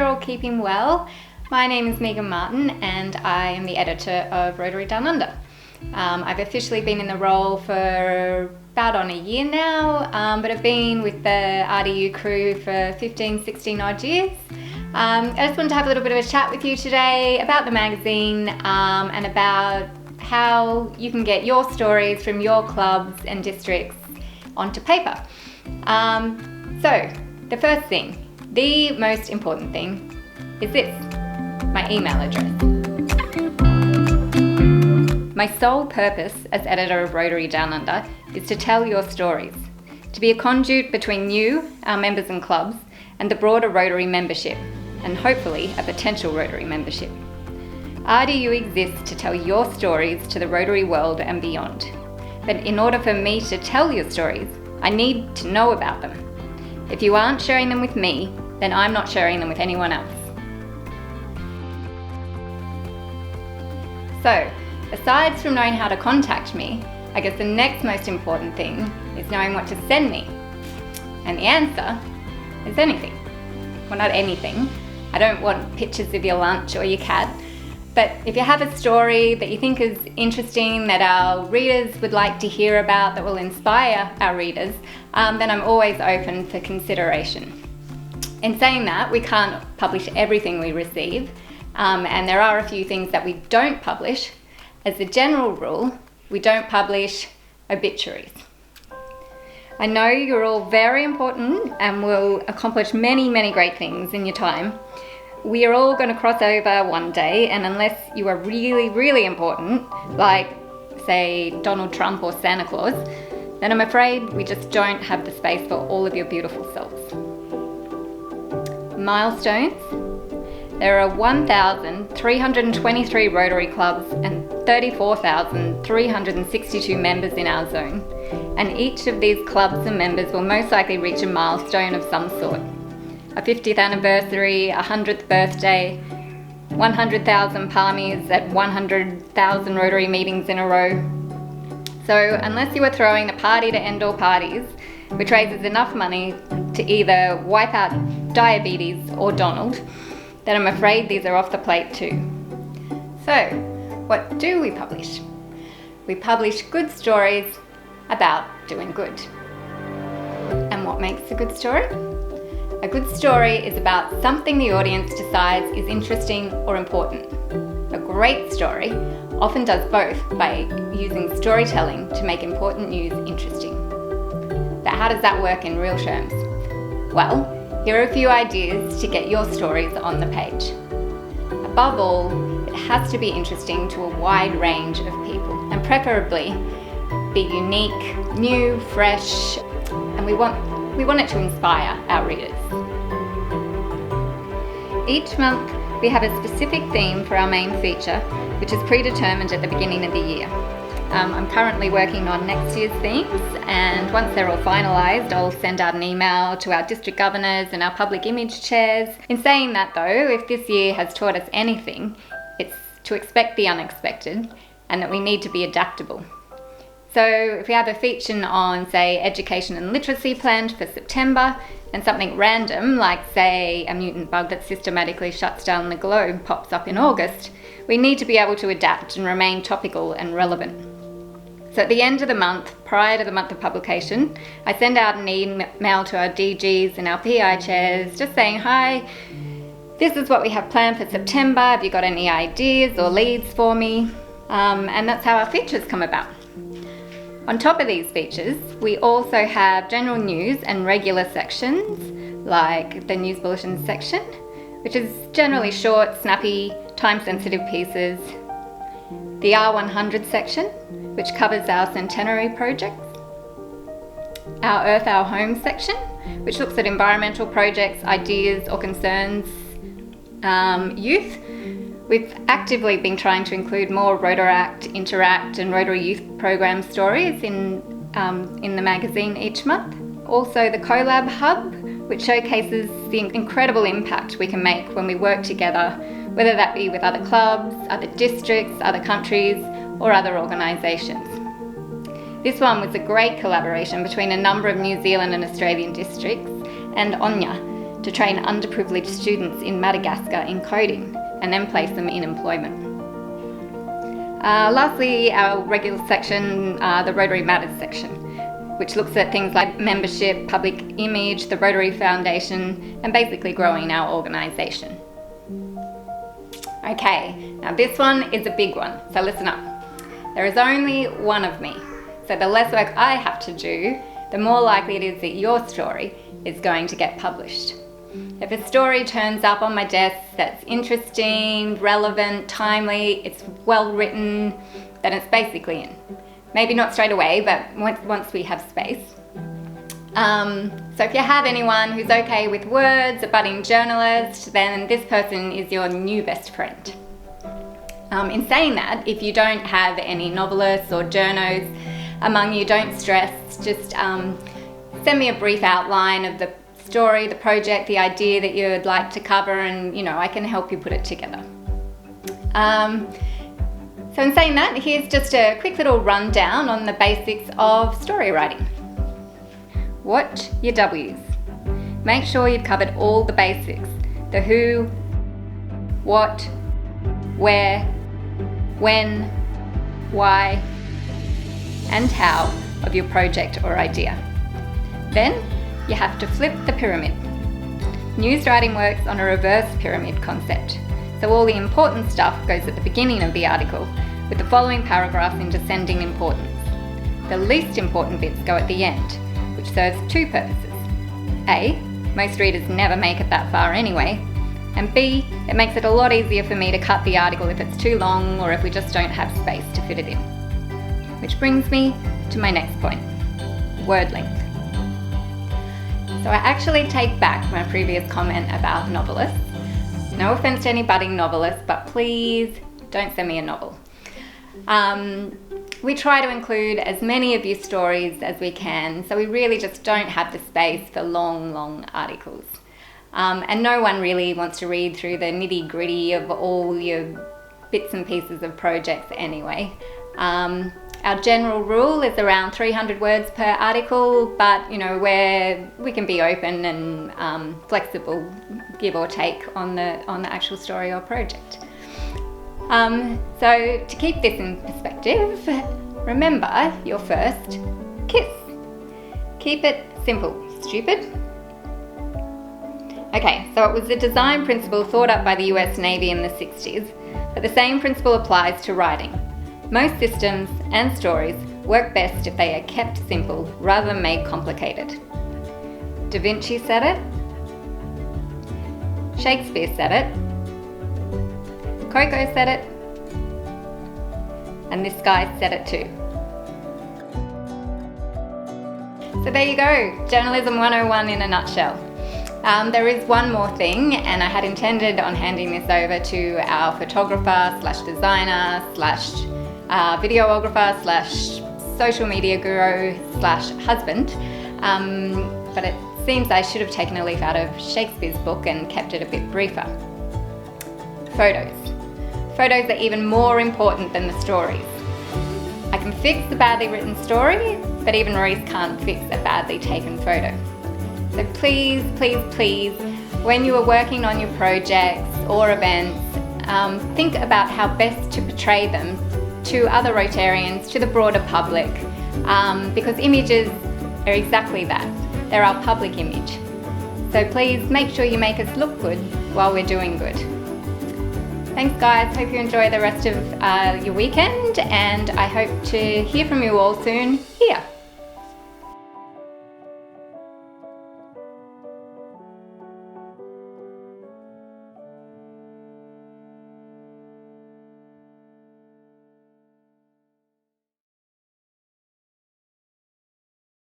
all keeping well. My name is Meagan Martin and I am the editor of Rotary Down Under. I've officially been in the role for about on a year now, but I've been with the RDU crew for 15, 16 odd years. I just wanted to have a little bit of a chat with you today about the magazine and about how you can get your stories from your clubs and districts onto paper. So the first thing, the most important thing, is this, my email address. My sole purpose as editor of Rotary Down Under is to tell your stories, to be a conduit between you, our members and clubs, and the broader Rotary membership, and hopefully a potential Rotary membership. RDU exists to tell your stories to the Rotary world and beyond. But in order for me to tell your stories, I need to know about them. If you aren't sharing them with me, then I'm not sharing them with anyone else. So, aside from knowing how to contact me, I guess the next most important thing is knowing what to send me. And the answer is anything. Well, not anything. I don't want pictures of your lunch or your cat. But if you have a story that you think is interesting, that our readers would like to hear about, that will inspire our readers, then I'm always open for consideration. In saying that, we can't publish everything we receive, and there are a few things that we don't publish. As a general rule, we don't publish obituaries. I know you're all very important and will accomplish many, many great things in your time. We are all going to cross over one day, and unless you are really, really important, like, say, Donald Trump or Santa Claus, then I'm afraid we just don't have the space for all of your beautiful selves. Milestones. There are 1,323 Rotary clubs and 34,362 members in our zone, and each of these clubs and members will most likely reach a milestone of some sort. A 50th anniversary, a 100th birthday, 100,000 palmies at 100,000 Rotary meetings in a row. So unless you are throwing the party to end all parties, which raises enough money to either wipe out diabetes or Donald, then I'm afraid these are off the plate too. So what do we publish? We publish good stories about doing good. And what makes a good story? A good story is about something the audience decides is interesting or important. A great story often does both by using storytelling to make important news interesting. But how does that work in real terms? Well, here are a few ideas to get your stories on the page. Above all, it has to be interesting to a wide range of people, and preferably be unique, new, fresh, and we want it to inspire our readers. Each month we have a specific theme for our main feature, which is predetermined at the beginning of the year. I'm currently working on next year's themes, and once they're all finalised, I'll send out an email to our district governors and our public image chairs. In saying that though, if this year has taught us anything, it's to expect the unexpected and that we need to be adaptable. So if we have a feature on, say, education and literacy planned for September, and something random, like, say, a mutant bug that systematically shuts down the globe pops up in August, we need to be able to adapt and remain topical and relevant. So at the end of the month, prior to the month of publication, I send out an email to our DGs and our PI chairs just saying, hi, this is what we have planned for September, have you got any ideas or leads for me? And that's how our features come about. On top of these features, we also have general news and regular sections, like the news bulletin section, which is generally short, snappy, time-sensitive pieces. The R100 section, which covers our centenary projects. Our Earth Our Home section, which looks at environmental projects, ideas or concerns. Youth. We've actively been trying to include more Rotaract, Interact and Rotary Youth Program stories in the magazine each month. Also the Collab Hub, which showcases the incredible impact we can make when we work together, whether that be with other clubs, other districts, other countries or other organisations. This one was a great collaboration between a number of New Zealand and Australian districts and Onya, to train underprivileged students in Madagascar in coding and then place them in employment. Lastly, our regular section, the Rotary Matters section, which looks at things like membership, public image, the Rotary Foundation, and basically growing our organisation. Okay, now this one is a big one, so listen up. There is only one of me, so the less work I have to do, the more likely it is that your story is going to get published. If a story turns up on my desk that's interesting, relevant, timely, it's well written, then it's basically in. Maybe not straight away, but once we have space. So if you have anyone who's okay with words, a budding journalist, then this person is your new best friend. In saying that, if you don't have any novelists or journos among you, don't stress. Just send me a brief outline of the story, the project, the idea that you'd like to cover, and I can help you put it together. So in saying that, here's just a quick little rundown on the basics of story writing. Watch your W's. Make sure you've covered all the basics: the who, what, where, when, why, and how of your project or idea. Then you have to flip the pyramid. News writing works on a reverse pyramid concept. So all the important stuff goes at the beginning of the article, with the following paragraph in descending importance. The least important bits go at the end, which serves two purposes. A, most readers never make it that far anyway, and B, it makes it a lot easier for me to cut the article if it's too long or if we just don't have space to fit it in. Which brings me to my next point, word length. So I actually take back my previous comment about novelists. No offense to any budding novelists, but please don't send me a novel. We try to include as many of your stories as we can, so we really just don't have the space for long articles. And no one really wants to read through the nitty-gritty of all your bits and pieces of projects anyway. Our general rule is around 300 words per article, but where we can be open and flexible, give or take on the actual story or project. So to keep this in perspective, remember your first kiss. Keep it simple, stupid. Okay, so it was a design principle thought up by the US Navy in the 60s, but the same principle applies to writing. Most systems and stories work best if they are kept simple rather than made complicated. Da Vinci said it, Shakespeare said it, Coco said it, and this guy said it too. So there you go, Journalism 101 in a nutshell. There is one more thing, and I had intended on handing this over to our photographer / designer / videographer / social media guru / husband, but it seems I should have taken a leaf out of Shakespeare's book and kept it a bit briefer. Photos. Photos are even more important than the stories. I can fix the badly written story, but even Maurice can't fix a badly taken photo. So please, when you are working on your projects or events, think about how best to portray them to other Rotarians, to the broader public, because images are exactly that. They're our public image. So please make sure you make us look good while we're doing good. Thanks guys, hope you enjoy the rest of your weekend, and I hope to hear from you all soon here.